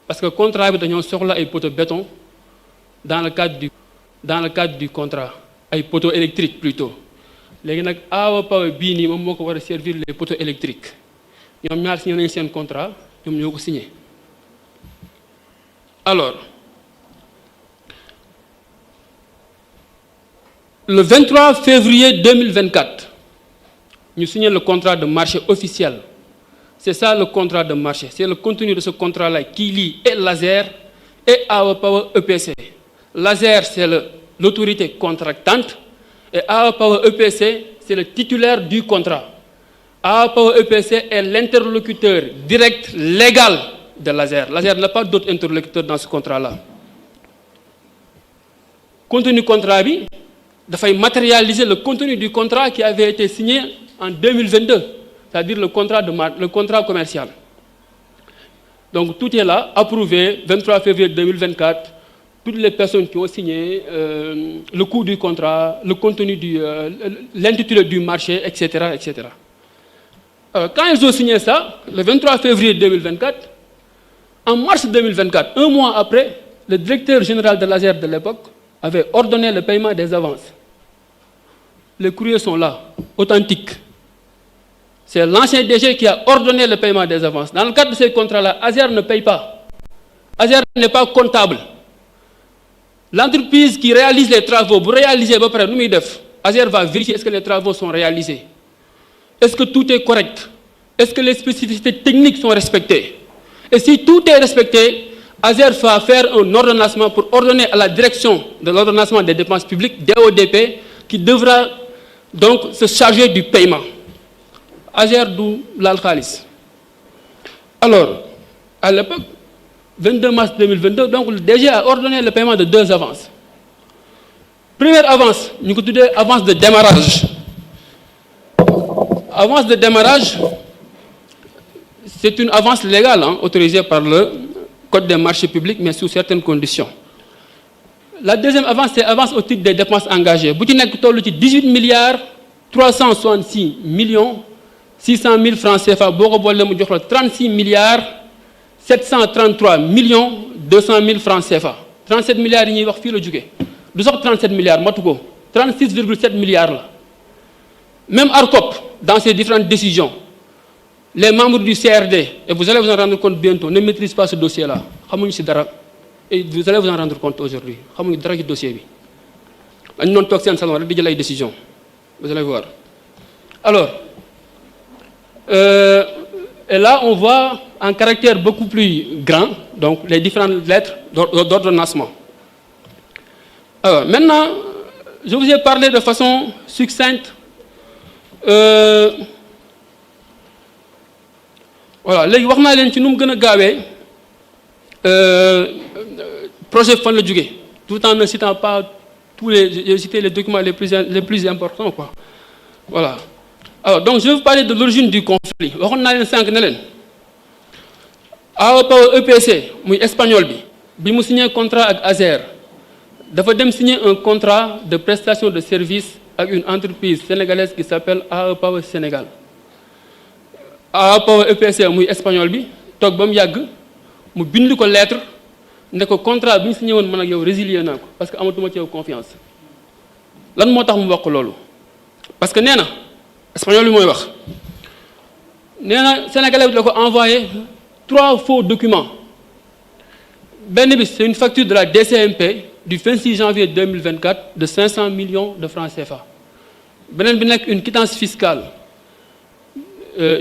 parce que contrat bi dañoo soxla ay poteaux béton dans le cadre du contrat ay poteaux électriques plutôt léegi nag Awa Power bii nii moom moo ko war a servir les poteaux électriques ñoom ñaar signé nañu seen contrat ñoom ñoo ko signé. Alors le 23 février 2024 ñu signé le contrat de marché officiel. C'est ça le contrat de marché, c'est le contenu de ce contrat-là qui lie et Laser et Awa Power EPC. Laser, c'est l'autorité contractante et Awa Power EPC, c'est le titulaire du contrat. Awa Power EPC est l'interlocuteur direct légal de Laser. Laser n'a pas d'autre interlocuteur dans ce contrat-là. Contenu contrat bi dafay matérialiser le contenu du contrat qui avait été signé en 2022. C'est-à-dire le contrat commercial. Donc tout est là, approuvé, 23 février 2024, toutes les personnes qui ont signé, le coût du contrat, le contenu l'intitulé du marché, etc., etc. Alors, quand ils ont signé ça, le 23 février 2024, en mars 2024, un mois après, le directeur général de Laser de l'époque avait ordonné le paiement des avances. Les courriers sont là, authentiques. C'est l'ancien DG qui a ordonné le paiement des avances. Dans le cadre de ces contrats-là, Azer ne paye pas. Azer n'est pas comptable. L'entreprise qui réalise les travaux, vous réalisez à peu près, Azer va vérifier est-ce que les travaux sont réalisés. Est-ce que tout est correct? Est-ce que les spécificités techniques sont respectées? Et si tout est respecté, Azer va faire un ordonnancement pour ordonner à la direction de l'ordonnancement des dépenses publiques, DODP, qui devra donc se charger du paiement. Azer du laal xaalis. Alors, à l'époque, 22 mars 2022, donc le DG a ordonné le paiement de 2 avances. Première avance, nous avons avance de démarrage. Avance de démarrage, c'est une avance légale, autorisée par le Code des marchés publics, mais sous certaines conditions. La deuxième avance, c'est avance au titre des dépenses engagées. Bu ci nekk tollu ci 18 milliards 366 millions 600 000 francs CFA boo ko boolee mu jox la 36 milliards 733 millions 200 000 francs CFA 37 milliards yi ñuy wax fii la jóge du sax 37 milliards matu ko 36,7 milliards la. Même ARCOP, dans ses différentes décisions, les membres du CRD, et vous allez vous en rendre compte bientôt, ne maîtrisent pas ce dossier-là. Et vous allez vous en rendre compte aujourd'hui. Xamuñu dara ci dossier bi. Dañu doon toog seen salon rek di jël ay décisions. Vous allez voir. Alors, et là, on voit en caractère beaucoup plus grand, donc les différentes lettres d'ordonnancement. Alors, maintenant, je vous ai parlé de façon succincte. Voilà, léegi wax naa leen ci nu mu gën a gaawee projet fan la jógee tout en ne citant pas tous les, j'ai cité les documents les plus importants quoi. Voilà. Alors donc je vais vous parler de l'origine du conflit. Waxoon naa leen sànq ne leen Awa Power EPC muy espagnol bi mu signé contrat ak Azer dafa dem signer un contrat de prestation de service avec une entreprise sénégalaise qui s'appelle Awa Power Sénégal. Awa Power EPC muy espagnol bi toog ba mu yàgg mu bind ko lettre ne ko contrat bi ñu signé woon man ak yow résilier naa ko parce que amatuma ci yow confiance. Lan moo tax mu wax ko loolu parce que nee na espagnol bi mooy wax nee na sénégalais bi la ko envoyé 3 faux documents. Benn bi c'est une facture de la DCMP du 26 janvier 2024 de 500 millions de francs CFA. Beneen bi nekk une quittance fiscale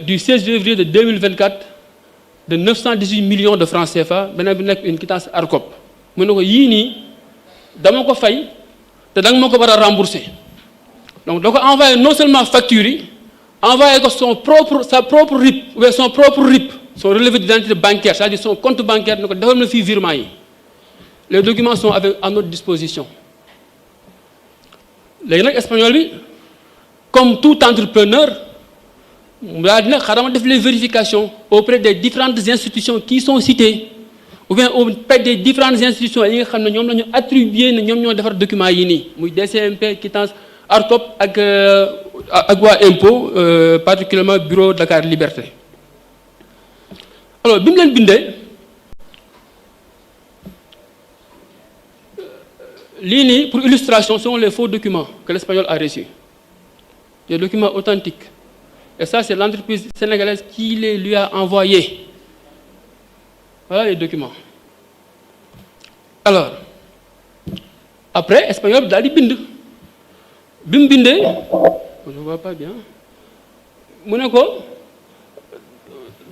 du 16 février de 2024 de 918 millions de francs CFA. Beneen bi nekk une quittance ARCOP. Mu ne ko yii nii dama ko fay te danga ma ko war a rembourser. Donc da ko envoyé non seulement facture yi envoyé ko sa propre RIP ou son propre RIP, son relevé d'identité bancaire, c'est-à-dire son compte bancaire, ne ko defal na fii virement yi. Les documents sont à notre disposition. Léegi nag espagnol bi comme tout entrepreneur mu daal dina xaaral ma def les vérifications auprès des différentes institutions qui sont citées ou bien auprès des différentes institutions yi nga xam ne ñoom la ñu attribué ne ñoom ñoo defar documents yi nii muy DCMP, quittance, ARCOP ak waa impôt particulièrement bureau Dakar Liberté. Alors bi mu leen bindee L'INI, pour illustration, sont les faux documents que l'Espagnol a reçus. Des documents authentiques. Et ça, c'est l'entreprise sénégalaise qui les lui a envoyés. Voilà les documents. Alors, après, Espagnol daal di bind. Bi mu bindee, je ne vois pas bien. Mu ne ko,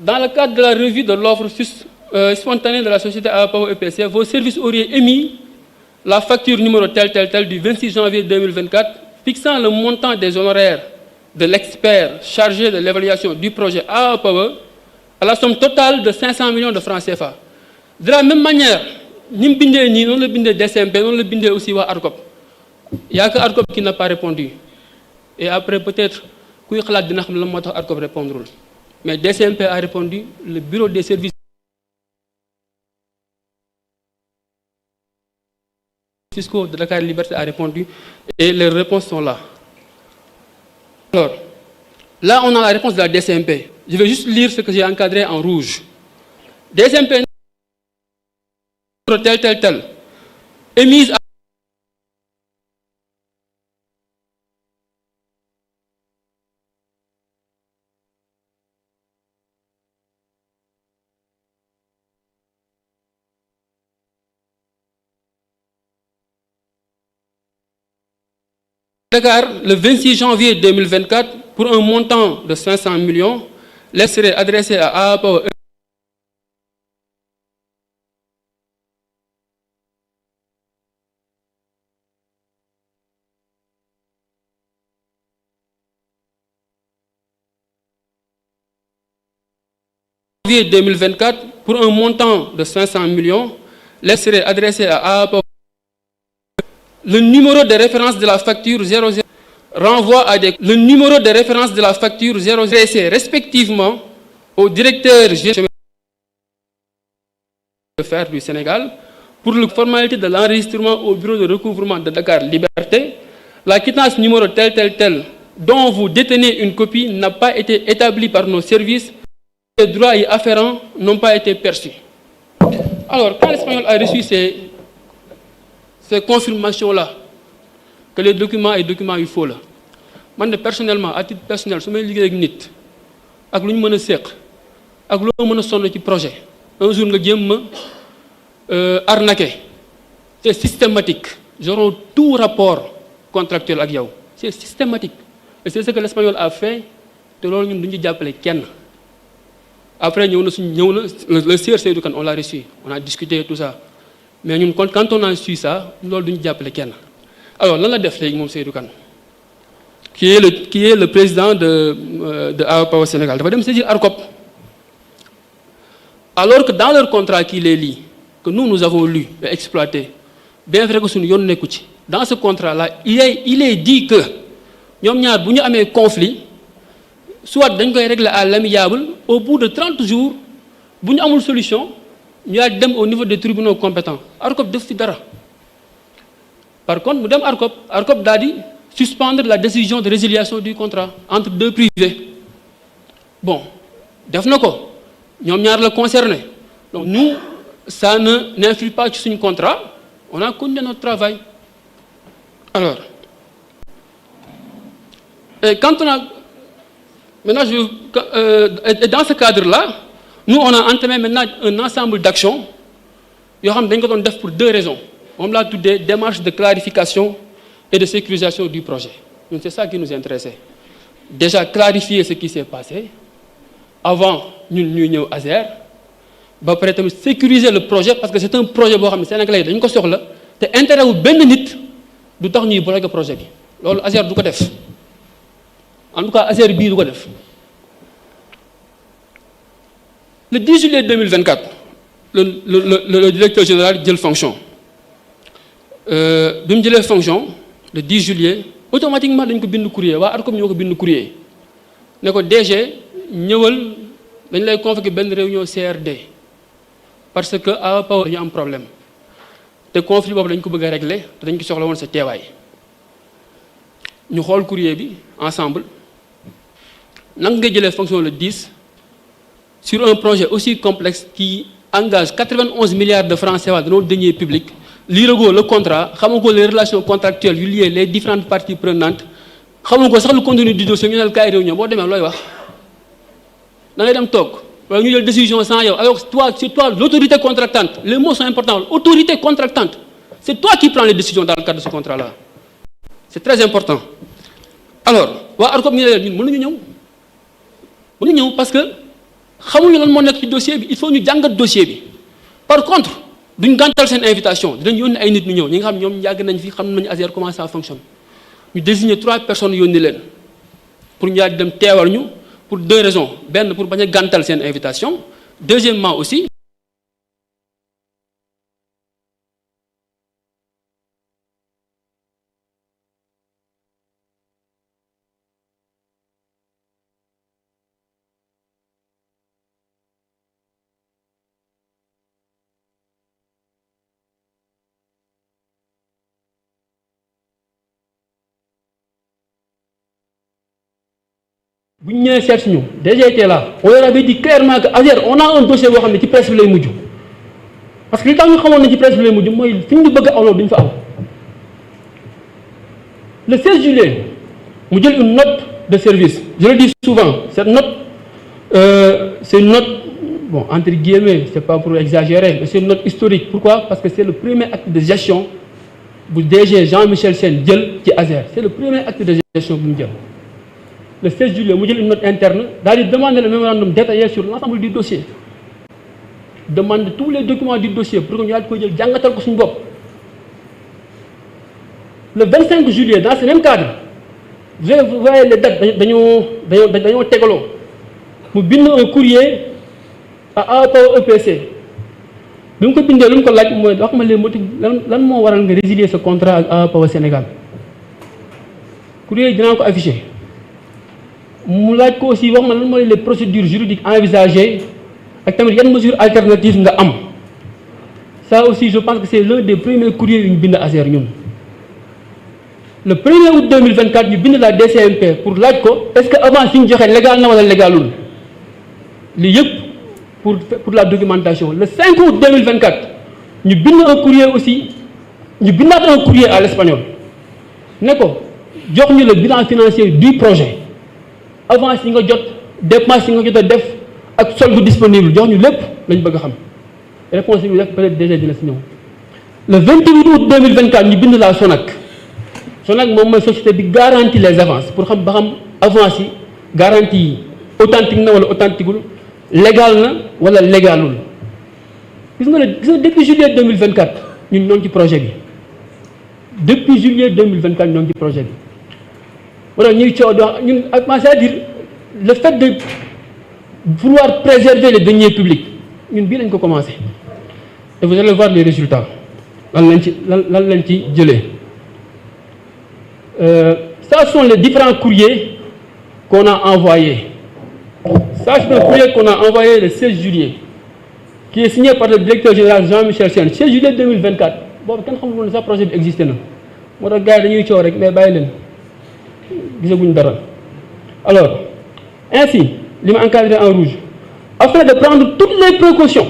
dans le cadre de la revue de l'offre spontanée de la société APAO EPC, vos services auraient émis la facture numéro tel du 26 janvier 2024, fixant le montant des honoraires de l'expert chargé de l'évaluation du projet APAO à la somme totale de 500 millions de francs CFA. De la même manière, ni mu bindee nii noonu la bindee DCMP noonu la bindee aussi waa ARCOP. Il n'y a que ARCOP qui n'a pas répondu. Et après peut-être kuy xalaat dina xam lan moo tax ARCOP répondrul. Mais DCMP a répondu, le bureau des services fiscaux de Dakar Liberté a répondu et les réponses sont là. Alors, là on a la réponse de la DCMP. Je vais juste lire ce que j'ai encadré en rouge. DCMP tel, émise à Dakar le 26 janvier 2024 pour un montant de 500 millions. Lettre serait adressée à APAO janvier 2024 pour un montant de 500 millions. Lettre serait adressée à APAO. Le numéro de référence de la facture 00 renvoie à des... Le numéro de référence de la facture 00 adressé respectivement au directeur général de fer du Sénégal pour la formalité de l'enregistrement au bureau de recouvrement de Dakar Liberté. La quittance numéro tel dont vous détenez une copie n'a pas été établie par nos services. Les droits y afférents n'ont pas été perçus. Alors, quand l'Espagnol a reçu ces confirmations-là, que les documents et documents yu faux la, man de personnellement à titre personnel su may liggéey ak nit ak lu ñu mën a séq ak loo mën a sonn ci projet un jour nga jéem ma arnaquer, c'est systématique. J'aurai tout rapport contractuel ak yow, c'est systématique. Et c'est ce que l'Espagnol a fait te loolu ñun duñu jàppale kenn. Après ñëw na le sieur Seydou Kane on l'a reçu, on a discuté tout ça. Mais ñun quand on a su ça loolu duñu jàppale kenn. Alors lan la def léegi moom Seydou Kane qui est le président de APAO Sénégal dafa dem saisir ARCOP alors que dans leur contrat qui les lie que nous avons lu et exploité bien vrai que suñu yoon nekku ci dans ce contrat là il est dit que ñoom ñaar bu ñu amee conflit soit dañ koy régler à l'amiable au bout de 30 jours bu ñu amul solution ñu daal dem au niveau des tribunaux compétents. ARCOP def ci dara. Par contre mu dem ARCOP daal di suspendre la décision de résiliation du contrat entre deux privés. Bon def na ko ñoom ñaar la concerné donc nous ça n'influe pas ci suñu contrat, on a continué notre travail. Alors et quand on a maintenant et dans ce cadre-là nous on a entamé maintenant un ensemble d'actions yoo xam ne dañ ko doon def pour deux raisons. On l'a tuddee démarche de clarification et de sécurisation du projet. Donc c'est ça qui nous intéressait. Déjà clarifier ce qui s'est passé avant ñun ñuy ñëw ASER ba pare tamit sécuriser le projet parce que c'est un projet boo xam ne Sénégalais yi dañu ko soxla te intérêt wu benn nit du tax ñuy bloquer projet bi loolu ASER du ko def en tout cas ASER bii du ko def. Le 10 juillet 2024 le directeur général jël fonction. Bi mu jëlee fonction le 10 juillet automatiquement dañ ko bind courrier waa ARCOP ñoo ko bind courrier ne ko DG ñëwal dañ lay convoquer benn réunion CRD parce que APAO dañu am problème te conflit boobu dañ ko bëgg a régler te dañ ko soxla woon sa teewaay. ñu xool courrier bi ensemble naka nga jëlee fonction le 10 sur un projet aussi complexe qui engage 91 milliards de francs CFA de nos deniers publics. liiragoo le contrat xamagoo les relations contractuelles yu liées les différentes parties prenantes xamagoo sax le contenu du dossier ñu ne la kaay réunion boo demee looy wax da ngay dem toog wala ñu jël décision sans yow alors toi c'est toi l'autorité contractante les mots sont importants autorité contractante c'est toi qui prends les décisions dans le cadre de ce contrat là c'est très important alors waa ARCOP ñu ne leen ñun mënuñu ñëw parce que xamuñu lan moo nekk ci dossier bi il faut ñu jàngat dossier bi par contre duñ gàntal seen invitation dinañ yónni ay nit ñu ñëw ñi nga xam ñoom yàgg nañ fi xam nañu ASER comment ça fonctionne ñu désigner 3 personnes yónni leen pour ñu daal di dem teewal ñu pour 2 raisons benn pour bañ a gàntal seen invitation deuxièmement aussi bu ñu ñëwee seet si ñu déjà été là on leur avait dit clairement que ASER on a un dossier boo xam ne ci presse bi lay mujj parce que li tax ñu xamoon ne ci presse bi lay mujj mooy fi ñu bëgg a awloo duñ fa aw le 16 juillet mu jël une note de service je le dis souvent cette note c'est une note bon entre guillemets c'est pas pour exagérer mais c'est une note historique pourquoi parce que c'est le premier acte de gestion bu DG Jean-Michel Sène jël ci ASER c'est le premier acte de gestion bu ñu jël le 16 juillet mu jël une note interne daal di demander le mémorandum détaillé sur l'ensemble du dossier demande tous les documents du dossier pour que ñu daal di koy jël jàngatal ko suñu bopp le 25 juillet dans ce même cadre vous voyez les dates dañoo tegaloo mu bind un courrier à APO EPC bi mu ko bindee lu mu ko laaj mooy wax ma les motifs lan moo waral nga résilier ce contrat ak APO Sénégal courrier yi dinaa ko affiché mu laaj ko aussi wax ma lan mooy les procédures juridiques envisagées ak tamit yan mesures alternatives nga am ça aussi je pense que c'est l'un des premiers courriers yu ñu bind ASER ñun le 1er août 2024 ñu bind la DCMP pour laaj ko est-ce que avance yi ñu joxe légal na wala légalul lii yëpp pour la documentation le 5 août 2024 ñu bind un courrier aussi ñu bindaat un courrier à l'espagnol ne ko jox ñu le bilan financier du projet avance yi nga jot dépense yi nga jot a def ak solde disponible jox ñu lépp lañ bëgg a xam réponse bi def peut-être déjà dina si ñëw le 28 août 2024 ñu bind la SONAC moom mooy société bi garantit les avances pour xam ba xam avance yi garantie yi authentique na wala authentiqueul légal na wala légalul gis nga depuis juillet 2024 ñun ñoo ngi ci projet bi depuis juillet 2024 ñoo ngi ci projet bi wala ñuy coow di wax ñun c'est-à-dire le fait de vouloir préserver les deniers publics ñun bii lañ ko commencé et vous allez voir les résultats lan lañ ci jëlee ça sont les différents courriers qu'on a envoyés ça c'est un courrier qu'on a envoyé le 16 juillet qui est signé par le directeur général Jean-Michel Sène 16 juillet 2024 boobu kenn xamul woon sax projet bi existé na moo tax gars yi dañuy coow rek mais bàyyi leen gisaguñ dara alors ainsi li ma encadré en rouge afin de prendre toutes les précautions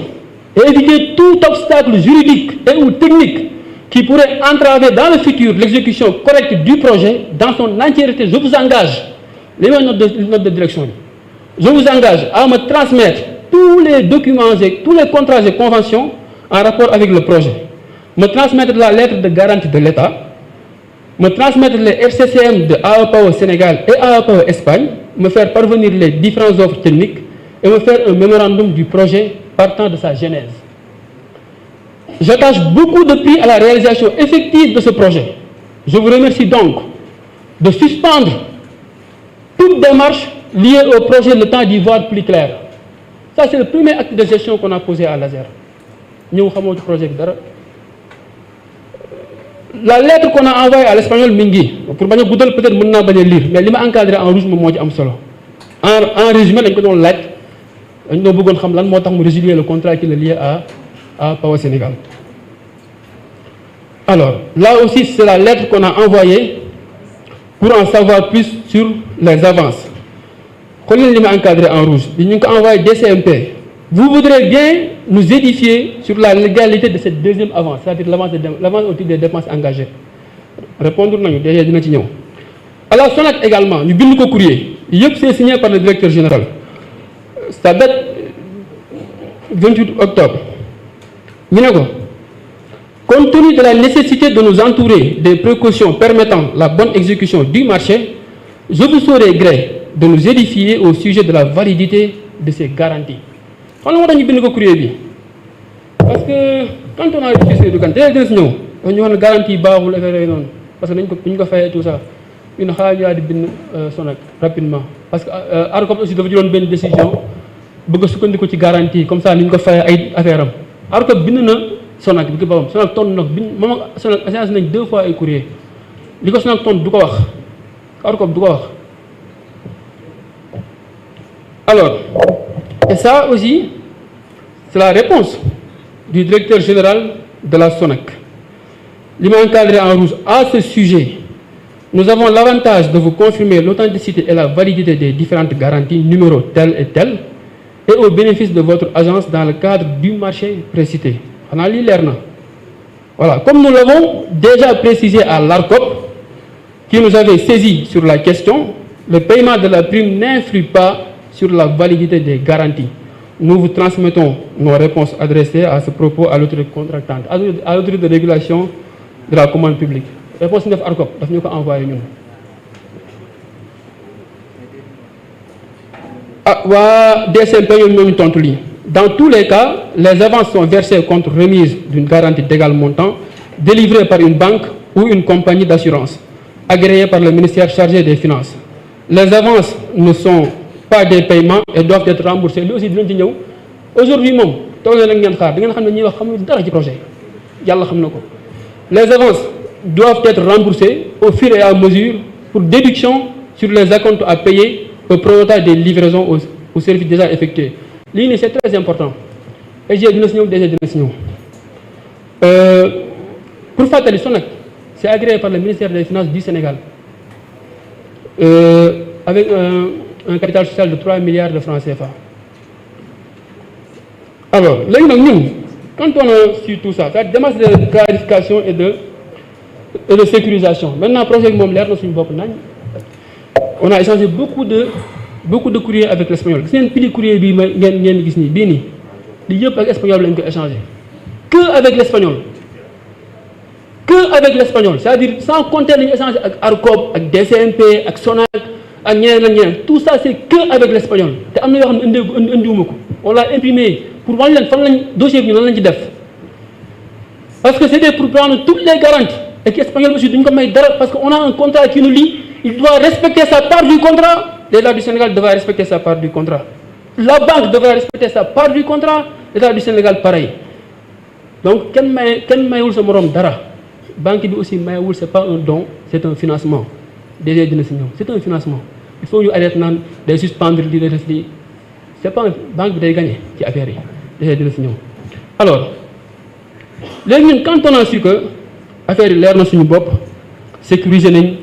et éviter tout obstacle juridique et ou technique qui pourrait entraver dans le futur l'exécution correcte du projet dans son entièreté je vous engage li may note de direction bi je vous engage à me transmettre tous les documents et tous les contrats et conventions en rapport avec le projet me transmettre la lettre de garantie de l'État me transmettre les FCCM de AEPAO Sénégal et AEPAO Espagne me faire parvenir les différentes offres techniques et me faire un mémorandum du projet partant de sa genèse. J'attache beaucoup de prix à la réalisation effective de ce projet. Je vous remercie donc de suspendre toute démarche liée au projet le temps d'y voir plus clair. Ça, c'est le premier acte de gestion qu'on a posé à l'ASER. Nous avons le projet. La lettre qu'on a envoyée à l'espagnol Mingi, pour ne pas peut-être pas lire, mais elle m'a encadré en rouge, en résumé, nous avons voulu résilier le contrat qui est lié à Power Sénégal. Alors, là aussi, c'est la lettre qu'on a envoyée pour en savoir plus sur les avances. Quand il m'a encadré en rouge, nous avons envoyé DCMP, Vous voudrez bien nous édifier sur la légalité de cette deuxième avance, c'est-à-dire l'avance au titre des dépenses engagées. Répondre nañu déjà dina ci ñëw. Alors SONAC également ñu bind ko courrier yëpp c'est signé par le directeur général. Ça date 28 octobre. ñu ne ko compte tenu de la nécessité de nous entourer des précautions permettant la bonne exécution du marché, je vous saurai gré de nous édifier au sujet de la validité de ces garanties. xam nga moo tax ñu bind ko courrier bi parce que quand on a réfléchi du kan dina si ñëw ñu wax ne garantie baaxul affaire yooyu noonu parce que dañ ko fayee tout ça ñu ne xaaral ñu daal di bind SONAC rapidement parce que ARCOP aussi dafa jëloon benn décision bëgg a sukkandiku ci garantie comme ça ni ñu ko fayee ay affaire am ARCOP bind na SONAC bi ki boppam SONAC tontu nag bind moom ak SONAC échange nañ 2 fois ay courrier li ko SONAC tontu du ko wax ARCOP du ko wax alors et ça aussi c'est la réponse du directeur général de la SONAC. Il m'a encadré en rouge à ce sujet. Nous avons l'avantage de vous confirmer l'authenticité et la validité des différentes garanties, numéros tel et tel, et au bénéfice de votre agence dans le cadre du marché précité. Voilà, comme nous l'avons déjà précisé à l'ARCOP, qui nous avait saisi sur la question, le paiement de la prime n'influe pas sur la validité des garanties. Nous vous transmettons nos réponses adressées à ce propos à l'autorité contractante, à l'autorité de régulation de la commande publique. Réponse def ARCOP daf ñu ko envoyé ñun. waa DCMP ñoo ñu tontu lii. Dans tous les cas, les avances sont versées contre remise d'une garantie d'égal montant délivrée par une banque ou une compagnie d'assurance agréée par le ministère chargé des Finances. Les avances ne sont pas des paiements et doivent être remboursés. Lui aussi dinañ ci ñëw aujourd'hui moom toog na nag ngeen xaar da ngeen xam ne ñuy wax xamuñu dara ci projet yàlla xam na ko. Les avances doivent être remboursées au fur et à mesure pour déduction sur les acomptes à payer au prorata des livraisons au service déjà effectué. lii nii c'est très important et dina si ñëw déjà dina si ñëw pour fàttali SONAC c'est agréé par le ministère des Finances du Sénégal avec un capital social de 3 milliards de francs CFA. Alors léegi nag ñun quand on a su tout ça, c'est démarche de clarification et de sécurisation. Maintenant projet bi moom leer na suñu bopp nañ. On a échangé beaucoup de courriers avec l'espagnol. Gis ngeen pili courrier bii ma ngeen gis nii bii nii li yëpp ak espagnol lañ ko échangé. Que avec l'espagnol, c'est-à-dire sans compter li ñu échangé ak ARCOP ak DCMP ak SONAC ak ñeneen ak ñeneen, tout ça c'est que avec l'espagnol. te am na yoo xam ne indiwuma ko. On l'a imprimé pour wan leen fan lañ dossier bi ñu nan lañ ci def parce que c'était pour prendre toutes les garanties et que espagnol aussi duñ ko may dara parce que on a un contrat qui nous lie, il doit respecter sa part du contrat. L'État du Sénégal devra respecter sa part du contrat. La banque devra respecter sa part du contrat. L'État du Sénégal pareil. Donc kenn mayewul sa morom dara banque bi aussi mayewul, c'est pas un don, c'est un financement. déjà dina si ñëw c'est un financement il faut ñu arrêter naan day suspendre li day def lii c'est pas banque bi day gagner ci affaire yi déjà dina si ñëw. Alors léegi ñun quand on a su que affaire yi leer na suñu bopp sécuriser nañ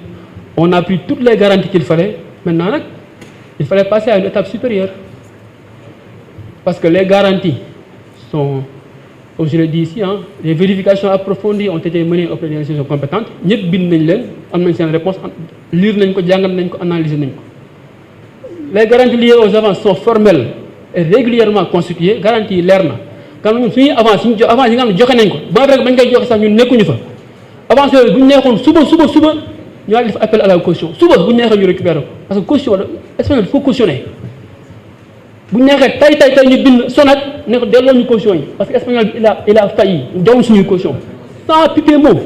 on a pris toutes les garanties qu'il fallait maintenant nag il fallait passer à une étape supérieure parce que les garanties sont, comme je l'ai dit ici, les vérifications approfondies ont été menées auprès des institutions compétentes. ñëpp bind nañ leen am nañ seen réponse lire nañ ko jàngal nañ ko analyser nañ ko. Les garanties liées aux avances sont formelles et régulièrement constituées garanties yi leer na quand ñun suñuy avance yi nga xam ne joxe nañ ko ba rek bañ koy joxe sax ñun nekkuñu fa avance yooyu bu ñu neexoon suba ñu daal di def appel à la caution suba bu ñu neexee ñu récupérer ko parce que caution la espagnol il faut cautionner. bu ñu neexee tey ñu bind SONAC ne ko delloo ñu caution yi parce que espagnol bi il a failli joxuñ suñuy caution sans piquer mot